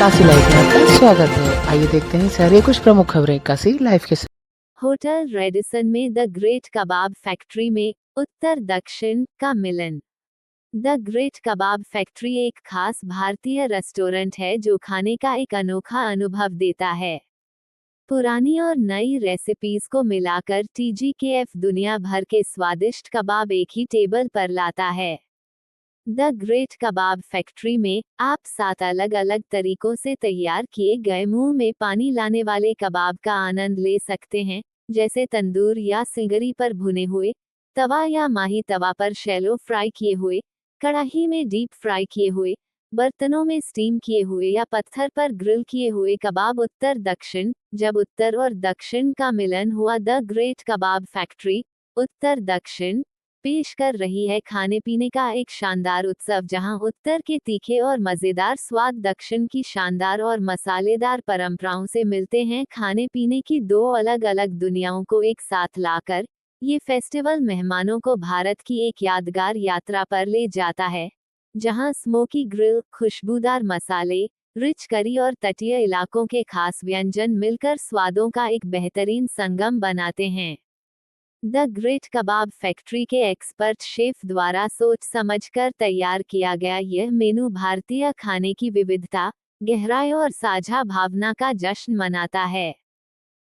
Kashi live में आपका स्वागत है। आइए देखते हैं शहर की कुछ प्रमुख खबरें काशी लाइव के साथ। होटल रेडिसन में द ग्रेट कबाब फैक्ट्री में उत्तर दक्षिण का मिलन। द ग्रेट कबाब फैक्ट्री एक खास भारतीय रेस्टोरेंट है जो खाने का एक अनोखा अनुभव देता है। पुरानी और नई रेसिपीज को मिलाकर TGKF दुनिया भर के स्वादिष्ट कबाब एक ही टेबल पर लाता है। द ग्रेट कबाब फैक्ट्री में आप 7 अलग अलग तरीकों से तैयार किए गए मुंह में पानी लाने वाले कबाब का आनंद ले सकते हैं, जैसे तंदूर या सिंगरी पर भुने हुए, तवा या माही तवा पर शैलो फ्राई किए हुए, कड़ाही में डीप फ्राई किए हुए, बर्तनों में स्टीम किए हुए या पत्थर पर ग्रिल किए हुए कबाब। उत्तर दक्षिण। जब उत्तर और दक्षिण का मिलन हुआ, द ग्रेट कबाब फैक्ट्री उत्तर दक्षिण पेश कर रही है खाने पीने का एक शानदार उत्सव, जहां उत्तर के तीखे और मजेदार स्वाद दक्षिण की शानदार और मसालेदार परंपराओं से मिलते हैं। खाने पीने की दो अलग अलग दुनियाओं को एक साथ लाकर ये फेस्टिवल मेहमानों को भारत की एक यादगार यात्रा पर ले जाता है, जहां स्मोकी ग्रिल, खुशबूदार मसाले, रिच करी और तटीय इलाकों के खास व्यंजन मिलकर स्वादों का एक बेहतरीन संगम बनाते हैं। द ग्रेट कबाब फैक्ट्री के एक्सपर्ट शेफ द्वारा सोच समझकर तैयार किया गया यह मेनू भारतीय खाने की विविधता, गहराई और साझा भावना का जश्न मनाता है।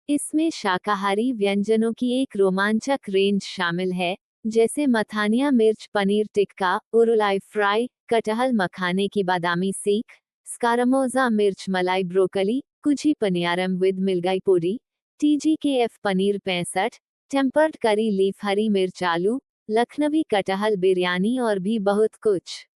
इसमें शाकाहारी व्यंजनों की एक रोमांचक रेंज शामिल है, जैसे मथानिया मिर्च पनीर टिक्का, उरुलाई फ्राई, कटहल मखाने की बादामी सीख, स्कारामोजा मिर्च malai broccoli, kuchi paniyaram with milagai podi, TGKF paneer 65, tempered curry leaf hari mirch aloo, Lucknowi कटहल बिरयानी और भी बहुत कुछ।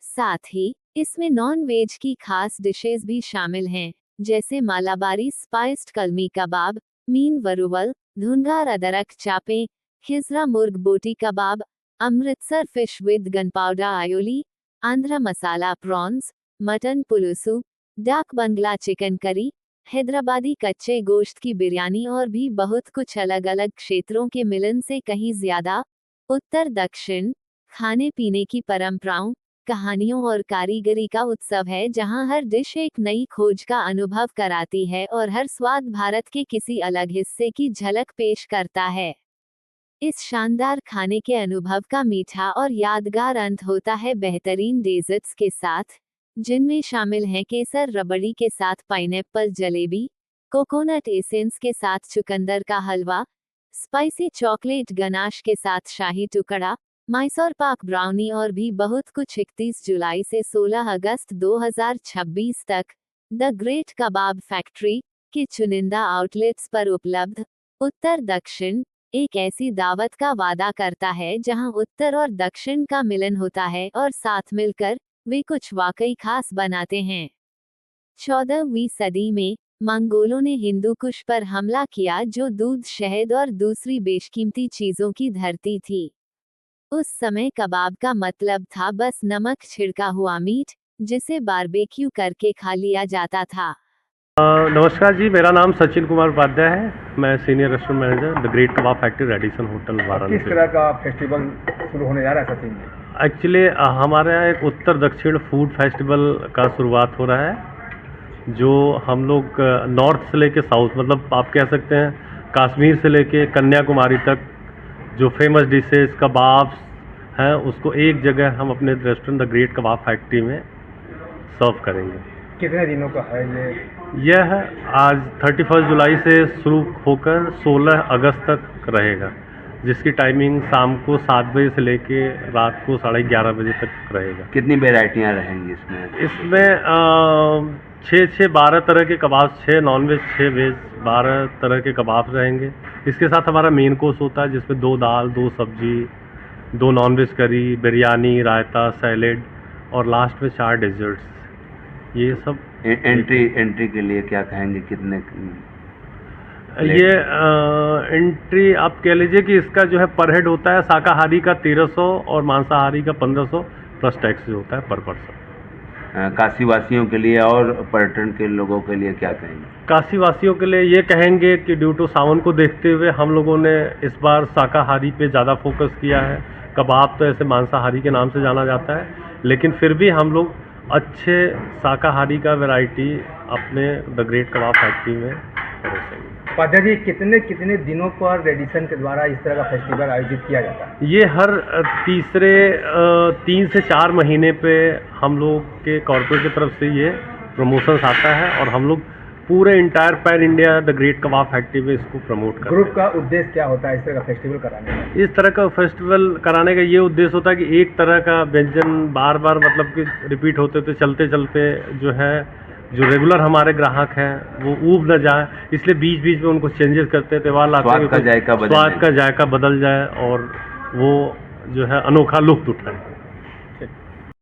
साथ ही इसमें नॉन वेज की खास डिशेस भी शामिल हैं, जैसे मालाबारी स्पाइस्ड कलमी कबाब, मीन वरुवल, धुंधार अदरक चापे, खिजरा murg boti kabab, Amritsar fish with gunpowder aioli, Andhra masala prawns, mutton pulusu, dak bungalow chicken curry, Hyderabadi कच्चे गोश्त की बिरयानी और भी बहुत कुछ। अलग अलग क्षेत्रों के मिलन से कहीं ज्यादा उत्तर दक्षिण खाने पीने की परंपराओं, कहानियों और कारीगरी का उत्सव है, जहां हर डिश एक नई खोज का अनुभव कराती है और हर स्वाद भारत के किसी अलग हिस्से की झलक पेश करता है। इस शानदार खाने के अनुभव का मीठा और यादगार अंत होता है बेहतरीन डेजर्ट्स के साथ, जिनमें शामिल हैं केसर रबड़ी के साथ पाइनएप्पल जलेबी, कोकोनट एसेंस के साथ चुकंदर का हलवा, स्पाइसी चॉकलेट गनाश के साथ शाही टुकड़ा, मैसूर पाक ब्राउनी और भी बहुत कुछ। 31 जुलाई से 16 अगस्त 2026 तक द ग्रेट कबाब फैक्ट्री के चुनिंदा आउटलेट्स पर उपलब्ध। उत्तर दक्षिण एक ऐसी दावत का वादा करता है जहां उत्तर और दक्षिण का मिलन होता है और साथ मिलकर वे कुछ वाकई खास बनाते हैं। 14वीं सदी में मंगोलों ने हिंदू कुश पर हमला किया, जो दूध, शहद और दूसरी बेशकीमती चीजों की धरती थी। उस समय कबाब का मतलब था बस नमक छिड़का हुआ मीट, जिसे बारबेक्यू करके खा लिया जाता था। नमस्कार जी, मेरा नाम सचिन कुमार उपाध्याय है। मैं senior restaurant manager the great kebab factory Radisson hotel Varanasi. किस तरह का फेस्टिवल शुरू होने जा रहा है सचिन जी? एक्चुअली हमारे यहाँ एक उत्तर दक्षिण फूड फेस्टिवल का शुरुआत हो रहा है, जो हम लोग नॉर्थ से लेके साउथ, मतलब आप कह सकते हैं कश्मीर से लेके कन्याकुमारी तक जो फेमस डिशेस कबाब्स हैं, उसको एक जगह हम अपने restaurant the great kebab factory में सर्व करेंगे। कितने दिनों का है ये? यह आज 31 जुलाई से शुरू होकर 16 अगस्त तक रहेगा, जिसकी टाइमिंग शाम को 7 बजे से लेके रात को 11:30 बजे तक रहेगा। कितनी वेराइटियाँ रहेंगी इसमें? इसमें 12 तरह के कबाब, 6 नॉनवेज 6 वेज, 12 तरह के कबाब रहेंगे। इसके साथ हमारा मेन कोर्स होता है, जिसमें 2 दाल, 2 सब्जी, 2 नॉनवेज करी, बिरयानी, रायता, सैलेड और लास्ट में 4 डेजर्ट्स। ये सब एंट्री के लिए क्या कहेंगे, कितने? ये एंट्री आप कह लीजिए कि इसका जो है पर हेड होता है शाकाहारी का 1300 और मांसाहारी का 1500 प्लस टैक्स जो होता है पर पर्सन। काशी वासियों के लिए और पर्यटन के लोगों के लिए क्या कहेंगे? काशी वासियों के लिए ये कहेंगे कि ड्यू टू सावन को देखते हुए हम लोगों ने इस बार शाकाहारी पे ज़्यादा फोकस किया है। कबाब तो ऐसे मांसाहारी के नाम से जाना जाता है, लेकिन फिर भी हम लोग अच्छे शाकाहारी का वैरायटी अपने द ग्रेट कबाब फैक्ट्री में परोसेंगे। पादा जी, कितने कितने दिनों पर रेडिसन के द्वारा इस तरह का फेस्टिवल आयोजित किया जाता है? ये हर तीसरे 3 से 4 महीने पे हम लोग के कॉर्पोरेट की तरफ से ये प्रमोशंस आता है और हम लोग पूरे entire pan India the great kebab factory में इसको प्रमोट करते हैं। ग्रुप का उद्देश्य क्या होता है इस तरह का फेस्टिवल कराने का? इस तरह का फेस्टिवल कराने का ये उद्देश्य होता है कि एक तरह का व्यंजन बार बार मतलब कि रिपीट होते तो चलते चलते जो है जो रेगुलर हमारे ग्राहक हैं वो ऊब न जाए, इसलिए बीच बीच में उनको चेंजेस करते हैं, त्यौहार लाते हैं, स्वाद का जायका बदल स्वाद का जायका बदल जाए और वो जो है अनोखा लुत्फ उठाए।